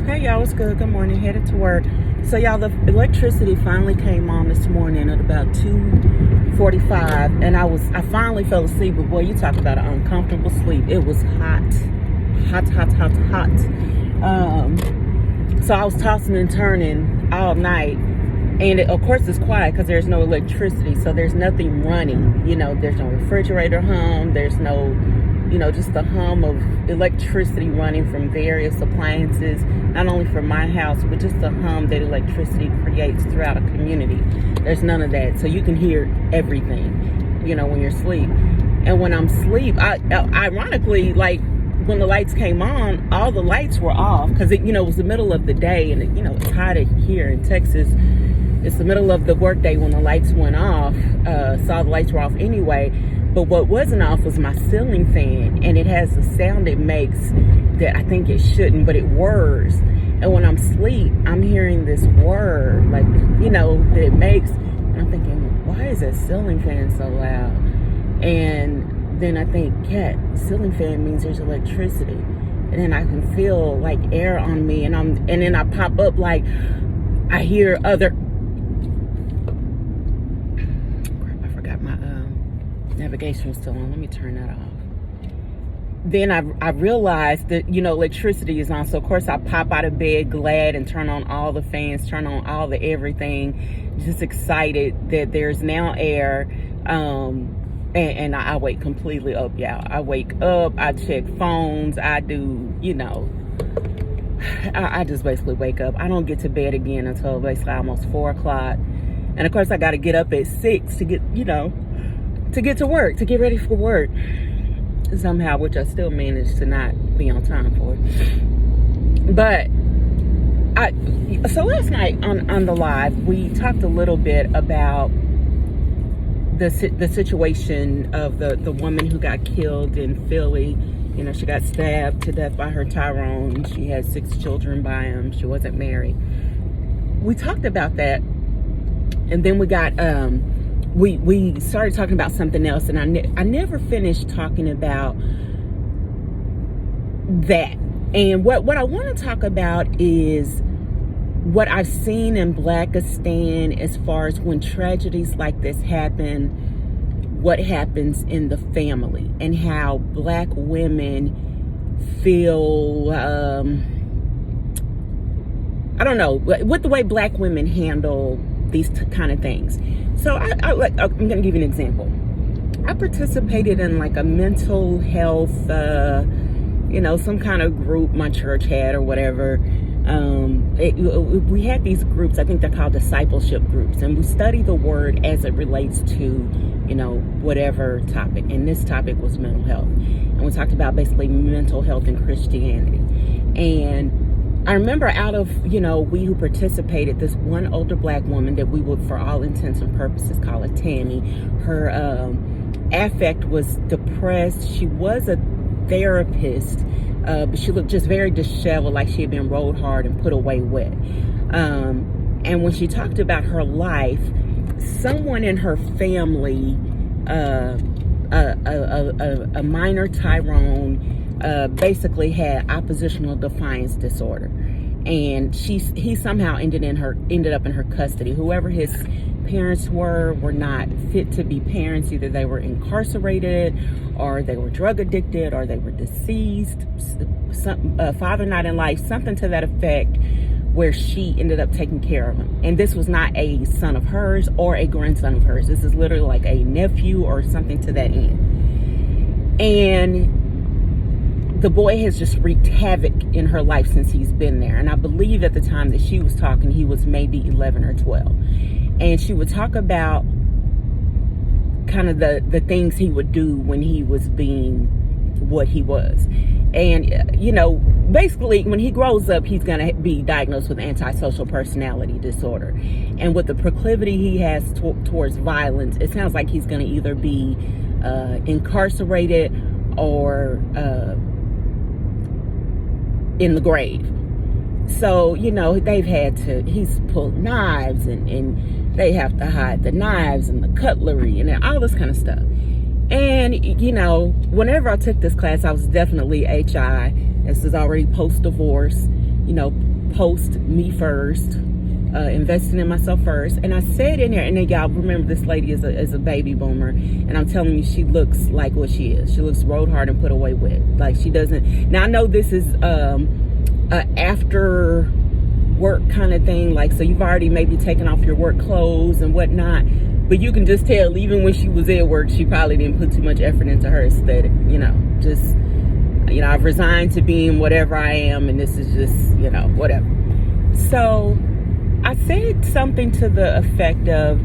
Hey y'all, what's good? Good morning. Headed to work. So y'all, the electricity finally came on this morning at about 2:45, and I finally fell asleep. But boy, you talk about an uncomfortable sleep. It was hot. So I was tossing and turning all night, and of course it's quiet because there's no electricity, so there's nothing running. There's no refrigerator hum. There's no, just the hum of electricity running from various appliances, not only from my house, but just the hum that electricity creates throughout a community. There's none of that. So you can hear everything, when you're asleep. And when I'm asleep, ironically, like when the lights came on, all the lights were off because it was the middle of the day, and it's hot here in Texas. It's the middle of the workday when the lights went off. So all the lights were off anyway. But what wasn't off was my ceiling fan, and it has a sound it makes that I think it shouldn't, but it whirs. And when I'm asleep, I'm hearing this whir, like, that it makes. And I'm thinking, why is that ceiling fan so loud? And then I think, ceiling fan means there's electricity. And then I can feel like air on me, and then I pop up like I hear other. Navigation was still on. Let me turn that off. Then I realized that electricity is on, so of course I pop out of bed glad and turn on all the fans, turn on all the everything, just excited that there's now air. And I wake completely up, y'all. I wake up, I check phones, I do, I just basically wake up. I don't get to bed again until basically almost 4 o'clock, and of course I got to get up at 6 to get to get to work, to get ready for work somehow, which I still managed to not be on time for. But so last night on the live, we talked a little bit about the situation of the woman who got killed in Philly. She got stabbed to death by her Tyrone. She had 6 children by him. She wasn't married. We talked about that, and then we got we started talking about something else, and I never finished talking about that. And what I want to talk about is what I've seen in Blackistan as far as when tragedies like this happen, what happens in the family, and how Black women feel, I don't know, with the way Black women handle these kind of things. So I'm going to give you an example. I participated in like a mental health, some kind of group my church had or whatever. We had these groups, I think they're called discipleship groups, and we study the word as it relates to, whatever topic. And this topic was mental health. And we talked about basically mental health and Christianity. And I remember out of, we who participated, this one older Black woman that we would, for all intents and purposes, call her Tammy. Her affect was depressed. She was a therapist, but she looked just very disheveled, like she had been rolled hard and put away wet. And when she talked about her life, someone in her family, a minor Tyrone, basically had oppositional defiance disorder, and he somehow ended up in her custody. Whoever his parents were not fit to be parents. Either they were incarcerated, or they were drug addicted, or they were deceased, father not in life, something to that effect, where she ended up taking care of him. And this was not a son of hers or a grandson of hers. This is literally like a nephew or something to that end. And the boy has just wreaked havoc in her life since he's been there. And I believe at the time that she was talking, he was maybe 11 or 12. And she would talk about kind of the things he would do when he was being what he was. And, basically when he grows up, he's going to be diagnosed with antisocial personality disorder. And with the proclivity he has towards violence, it sounds like he's going to either be incarcerated or in the grave. So, he's pulled knives, and they have to hide the knives and the cutlery and all this kind of stuff. And, whenever I took this class, I was definitely HI. This is already post-divorce. post me first, investing in myself first. And I said in there, and then y'all remember this lady is a baby boomer, and I'm telling you, she looks like what she is. She looks rolled hard and put away wet. Like, she doesn't. Now I know this is after work kind of thing, like, so you've already maybe taken off your work clothes and whatnot, but you can just tell even when she was at work, she probably didn't put too much effort into her aesthetic. Just, I've resigned to being whatever I am, and this is just, whatever. So I said something to the effect of,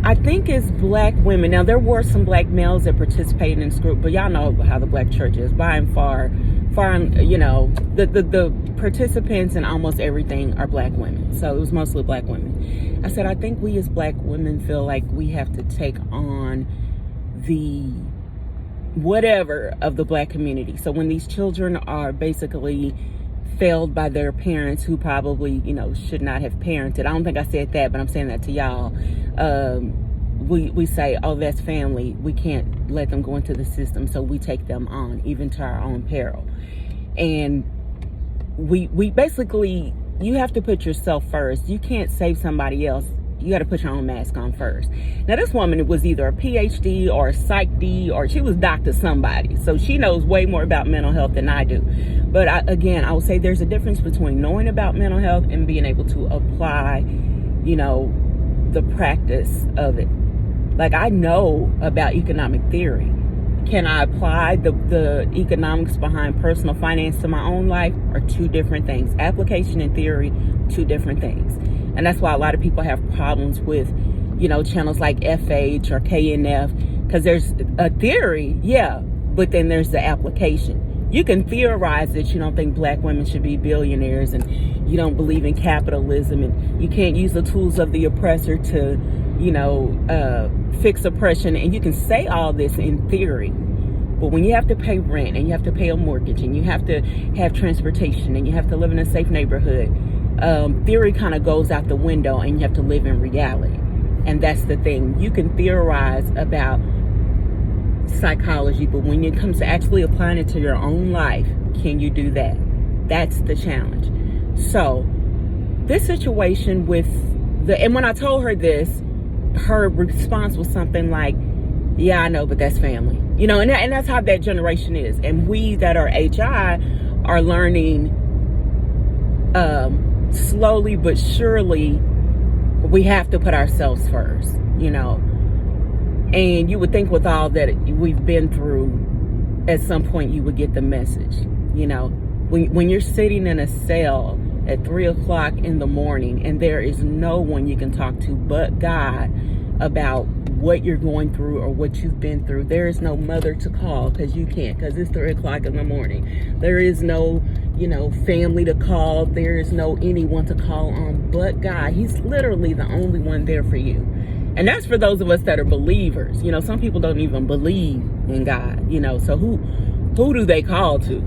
I think as black women, now there were some black males that participated in this group, but y'all know how the black church is. By and far, the participants in almost everything are black women. So it was mostly black women. I said, I think we as black women feel like we have to take on the whatever of the black community. So when these children are basically failed by their parents who probably, should not have parented. I don't think I said that, but I'm saying that to y'all. We say, oh, that's family. We can't let them go into the system, so we take them on, even to our own peril. And we basically, you have to put yourself first. You can't save somebody else. You got to put your own mask on first. Now, this woman was either a PhD or a Psych D, or she was Dr. somebody. So she knows way more about mental health than I do. But I will say there's a difference between knowing about mental health and being able to apply, the practice of it. Like, I know about economic theory. Can I apply the economics behind personal finance to my own life? Are two different things. Application and theory, two different things. And that's why a lot of people have problems with, channels like FH or KNF, because there's a theory, yeah, but then there's the application. You can theorize that you don't think black women should be billionaires, and you don't believe in capitalism, and you can't use the tools of the oppressor to, fix oppression. And you can say all this in theory, but when you have to pay rent, and you have to pay a mortgage, and you have to have transportation, and you have to live in a safe neighborhood, theory kind of goes out the window, and you have to live in reality. And that's the thing. You can theorize about psychology, but when it comes to actually applying it to your own life, can you do that? That's the challenge. So this situation with and when I told her this, her response was something like, yeah, I know, but that's family. And that's how that generation is. And we that are HI are learning slowly but surely, we have to put ourselves first, And you would think with all that we've been through, at some point you would get the message, When you're sitting in a cell at 3:00 in the morning and there is no one you can talk to but God about what you're going through or what you've been through. There is no mother to call because you can't, because it's 3:00 in the morning. There is no, family to call. There is no anyone to call on but God. He's literally the only one there for you. And that's for those of us that are believers. Some people don't even believe in God, so who do they call to,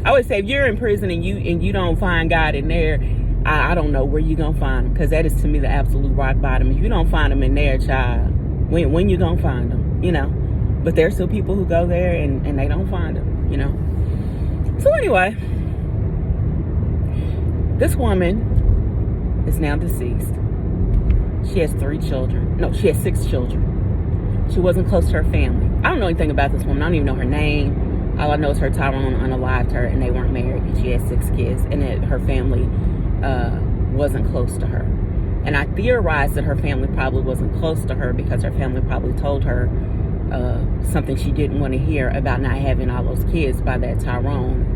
I always say, if you're in prison and you don't find God in there, I don't know where you're going to find him, because that is to me the absolute rock bottom. If you don't find him in there, child, when you going to find him, But there's still people who go there and they don't find him, So anyway, this woman is now deceased. She has 3 children. No, she has 6 children. She wasn't close to her family. I don't know anything about this woman. I don't even know her name. All I know is her Tyrone unalived her, and they weren't married, and she had 6 kids, and that her family wasn't close to her. And I theorized that her family probably wasn't close to her because her family probably told her something she didn't want to hear about not having all those kids by that Tyrone.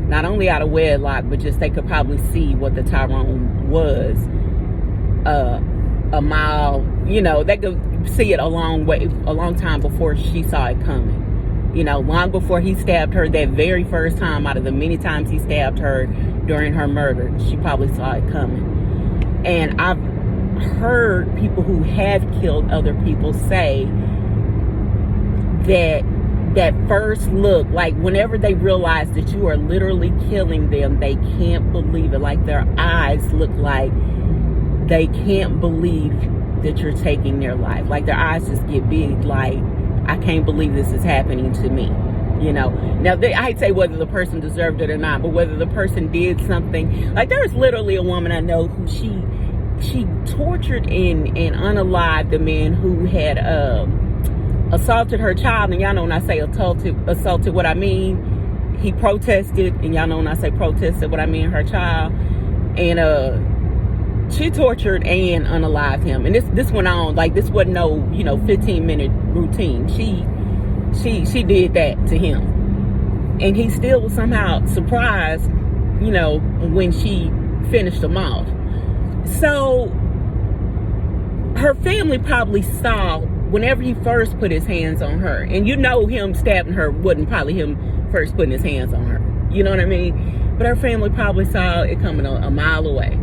Not only out of wedlock, but just they could probably see what the Tyrone was a mile, they could see it a long time before she saw it coming. Long before he stabbed her that very first time out of the many times he stabbed her during her murder, she probably saw it coming. And I've heard people who have killed other people say that first look, like whenever they realize that you are literally killing them, they can't believe it. Like their eyes look like they can't believe that you're taking their life. Like their eyes just get big, like, I can't believe this is happening to me. you know. Now, I'd say whether the person deserved it or not, but whether the person did something. Like, there was literally a woman I know who she tortured and unalived a man who had assaulted her child. And y'all know when I say assaulted what I mean. He protested, and y'all know when I say protested what I mean, her child. And she tortured and unalived him. And this went on, like, this wasn't no, 15-minute routine. She did that to him. And he still was somehow surprised, when she finished him off. So her family probably saw whenever he first put his hands on her, and him stabbing her wasn't probably him first putting his hands on her. You know what I mean? But her family probably saw it coming a mile away.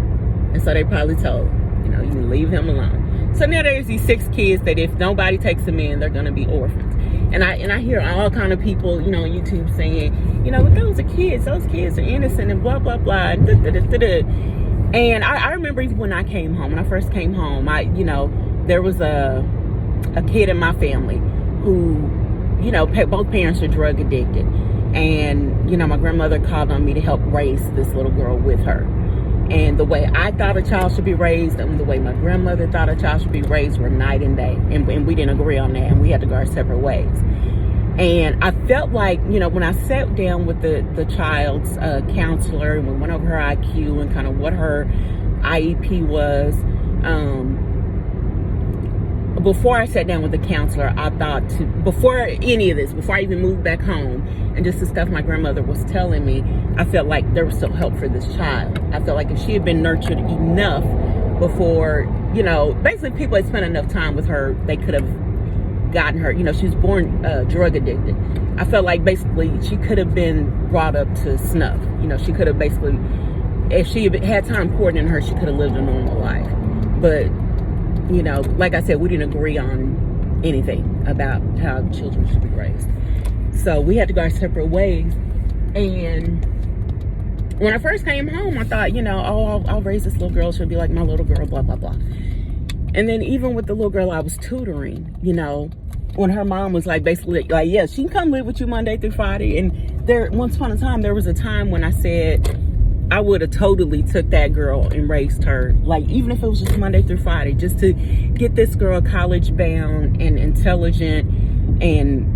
And so they probably told, you can leave him alone. So now there's these 6 kids that if nobody takes them in, they're going to be orphans. And I hear all kind of people, on YouTube saying, but those are kids. Those kids are innocent and blah, blah, blah. And I remember even when I first came home, there was a kid in my family who, both parents are drug addicted. And, my grandmother called on me to help raise this little girl with her. And the way I thought a child should be raised and the way my grandmother thought a child should be raised were night and day. And we didn't agree on that, and we had to go our separate ways. And I felt like, when I sat down with the child's counselor and we went over her IQ and kind of what her IEP was, before I sat down with the counselor, I thought before any of this, before I even moved back home, and just the stuff my grandmother was telling me, I felt like there was still hope for this child. I felt like if she had been nurtured enough before, basically people had spent enough time with her, they could have gotten her. She was born drug addicted. I felt like basically she could have been brought up to snuff. She could have basically, if she had time poured in her, she could have lived a normal life. But like I said, we didn't agree on anything about how children should be raised. So we had to go our separate ways. And when I first came home, I thought, I'll raise this little girl. She'll be like my little girl, blah, blah, blah. And then even with the little girl I was tutoring, when her mom was like, basically like, yeah, she can come live with you Monday through Friday. And once upon a time, there was a time when I said, I would have totally took that girl and raised her, like, even if it was just Monday through Friday, just to get this girl college bound and intelligent and,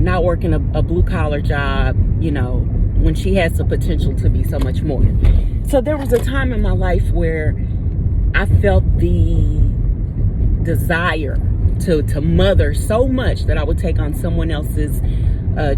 not working a blue collar job, when she has the potential to be so much more. So there was a time in my life where I felt the desire to mother so much that I would take on someone else's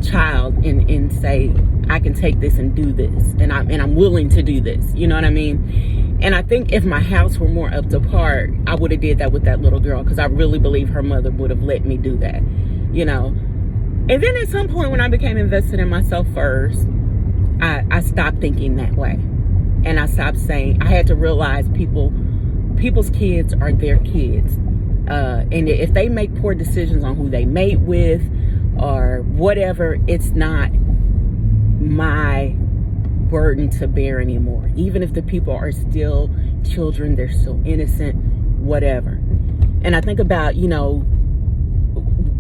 child and say, I can take this and do this, and I'm willing to do this. You know what I mean? And I think if my house were more up to par, I would have did that with that little girl, because I really believe her mother would have let me do that. And then at some point when I became invested in myself first, I stopped thinking that way, and I stopped saying, I had to realize people's kids are their kids, and if they make poor decisions on who they mate with or whatever, it's not my burden to bear anymore. Even if the people are still children, they're still innocent, whatever. And I think about,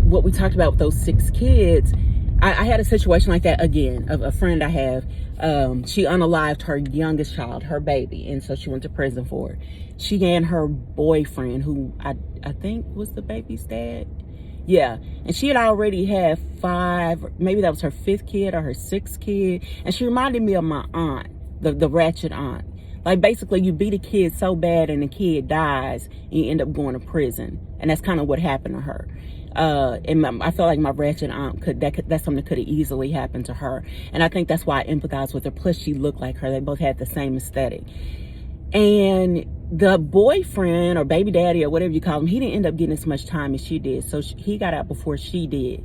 what we talked about with those 6 kids. I had a situation like that again, of a friend I have. She unalived her youngest child, her baby, and so she went to prison for it. She and her boyfriend, who I think was the baby's dad. Yeah, and she had already had 5, maybe that was her 5th kid or her 6th kid. And she reminded me of my aunt, the ratchet aunt. Like, basically, you beat a kid so bad and the kid dies, and you end up going to prison. And that's kind of what happened to her. And I feel like my ratchet aunt that's something that could have easily happened to her. And I think that's why I empathize with her. Plus, she looked like her. They both had the same aesthetic. And the boyfriend or baby daddy or whatever you call him, he didn't end up getting as much time as she did. So he got out before she did.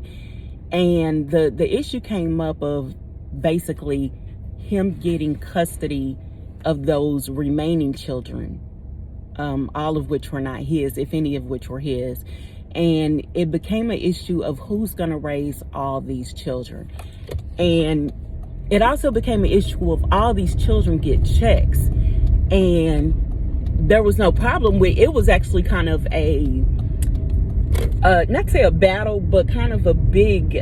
And the issue came up of basically him getting custody of those remaining children, all of which were not his, if any of which were his. And it became an issue of who's going to raise all these children. And it also became an issue of all these children get checks. And there was no problem with it. Was actually kind of a not to say a battle, but kind of a big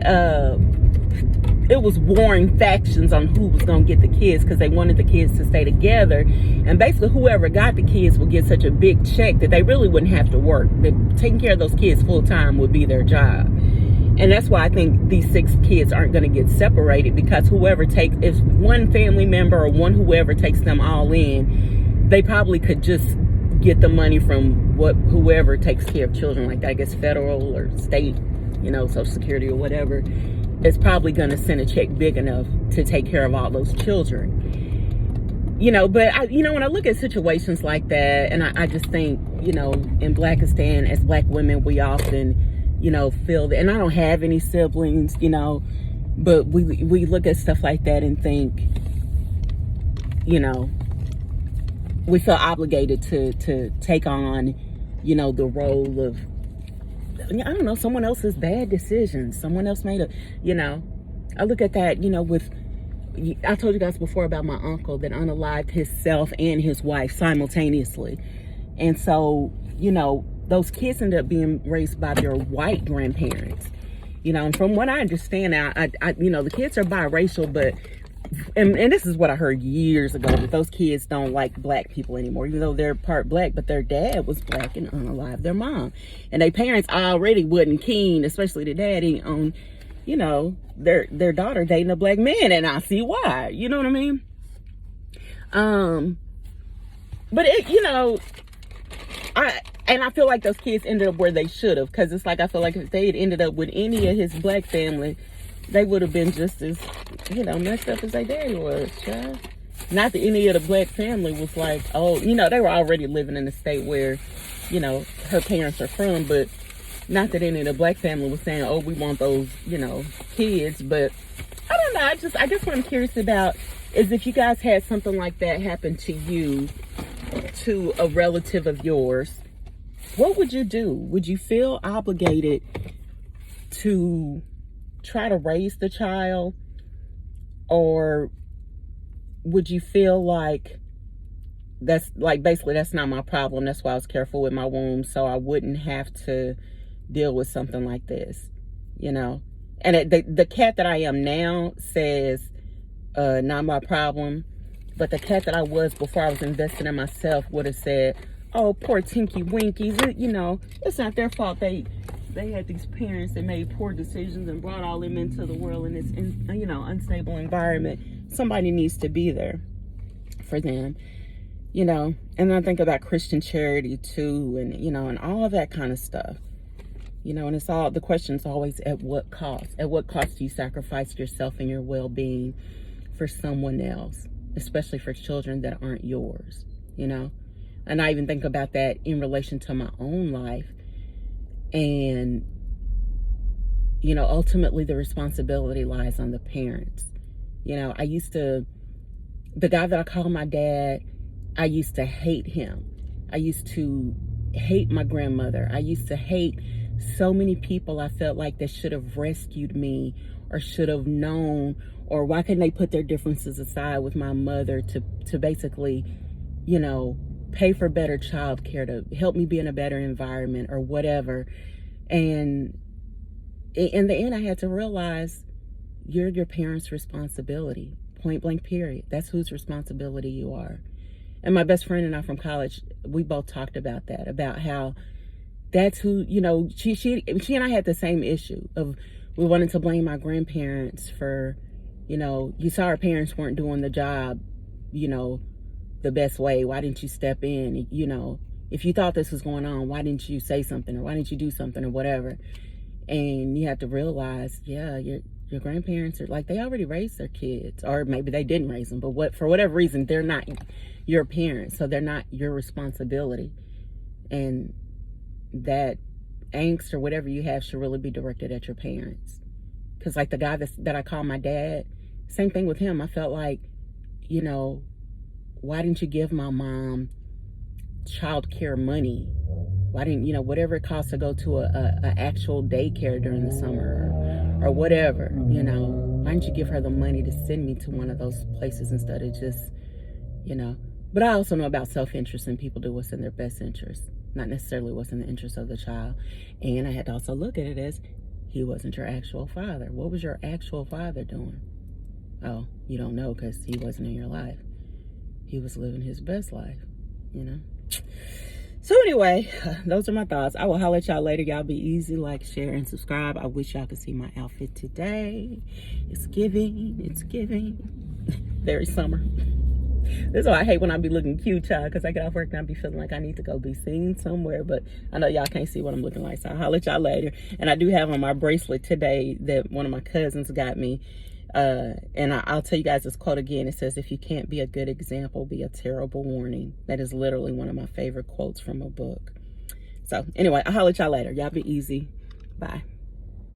it was warring factions on who was going to get the kids, because they wanted the kids to stay together. And basically whoever got the kids would get such a big check that they really wouldn't have to work. Taking care of those kids full time would be their job. And that's why I think these 6 kids aren't going to get separated, because if one family member or one whoever takes them all in, they probably could just get the money from whoever takes care of children like that. I guess federal or state, Social Security or whatever, is probably going to send a check big enough to take care of all those children. But when I look at situations like that, and I just think, in Blackistan, as Black women, we often, feel that, and I don't have any siblings, but we look at stuff like that and think, we feel obligated to take on, the role of, I don't know, someone else's bad decisions. Someone else made I look at that, I told you guys before about my uncle that unalived himself and his wife simultaneously. And so, those kids ended up being raised by their white grandparents. And from what I understand now, the kids are biracial, but and this is what I heard years ago, that those kids don't like Black people anymore, even though they're part Black, but their dad was Black and unalived their mom. And their parents already wasn't keen, especially the daddy, on, their daughter dating a Black man. And I see why, you know what I mean? But I feel like those kids ended up where they should have, because it's like, I feel like if they had ended up with any of his Black family, they would have been just as, messed up as their daddy was, child. Not that any of the Black family was like, oh, they were already living in a state where, her parents are from, but not that any of the Black family was saying, oh, we want those, kids. But I don't know. I guess what I'm curious about is if you guys had something like that happen to you, to a relative of yours, what would you do? Would you feel obligated to try to raise the child, or would you feel like basically that's not my problem, that's why I was careful with my womb, so I wouldn't have to deal with something like this, and the cat that I am now says not my problem, but the cat that I was before I was invested in myself would have said, oh, poor Tinky Winkies, it's not their fault. They had these parents that made poor decisions and brought all them into the world in this, unstable environment. Somebody needs to be there for them, And I think about Christian charity too, and and all of that kind of stuff, And it's all, the question's always, at what cost? At what cost do you sacrifice yourself and your well-being for someone else, especially for children that aren't yours, And I even think about that in relation to my own life. And, ultimately the responsibility lies on the parents. The guy that I call my dad, I used to hate him. I used to hate my grandmother. I used to hate so many people I felt like that should have rescued me or should have known, or why couldn't they put their differences aside with my mother to basically, pay for better child care, to help me be in a better environment or whatever. And in the end, I had to realize you're your parents' responsibility, point blank, period. That's whose responsibility you are. And my best friend and I from college, we both talked about that, about how that's who, she and I had the same issue of, we wanted to blame my grandparents for, you saw our parents weren't doing the job, the best way. Why didn't you step in? If you thought this was going on, why didn't you say something, or why didn't you do something, or whatever? And you have to realize, yeah, your grandparents are like, they already raised their kids, or maybe they didn't raise them, but for whatever reason, they're not your parents, so they're not your responsibility. And that angst or whatever you have should really be directed at your parents. Because like the guy that I call my dad, same thing with him. I felt like, why didn't you give my mom child care money? Why didn't, whatever it costs to go to a actual daycare during the summer or whatever, why didn't you give her the money to send me to one of those places instead of just, But I also know about self-interest, and people do what's in their best interest, not necessarily what's in the interest of the child. And I had to also look at it as, he wasn't your actual father. What was your actual father doing? Oh, you don't know because he wasn't in your life. He was living his best life, you know? So anyway, those are my thoughts. I will holler at y'all later. Y'all be easy, like, share, and subscribe. I wish y'all could see my outfit today. It's giving. Very summer. This is why I hate when I be looking cute, child, because I get off work and I be feeling like I need to go be seen somewhere, but I know y'all can't see what I'm looking like, so I'll holler at y'all later. And I do have on my bracelet today that one of my cousins got me, and I'll tell you guys this quote again. It says, if you can't be a good example, be a terrible warning. That is literally one of my favorite quotes from a book. So anyway, I'll holler at y'all later. Y'all be easy. Bye.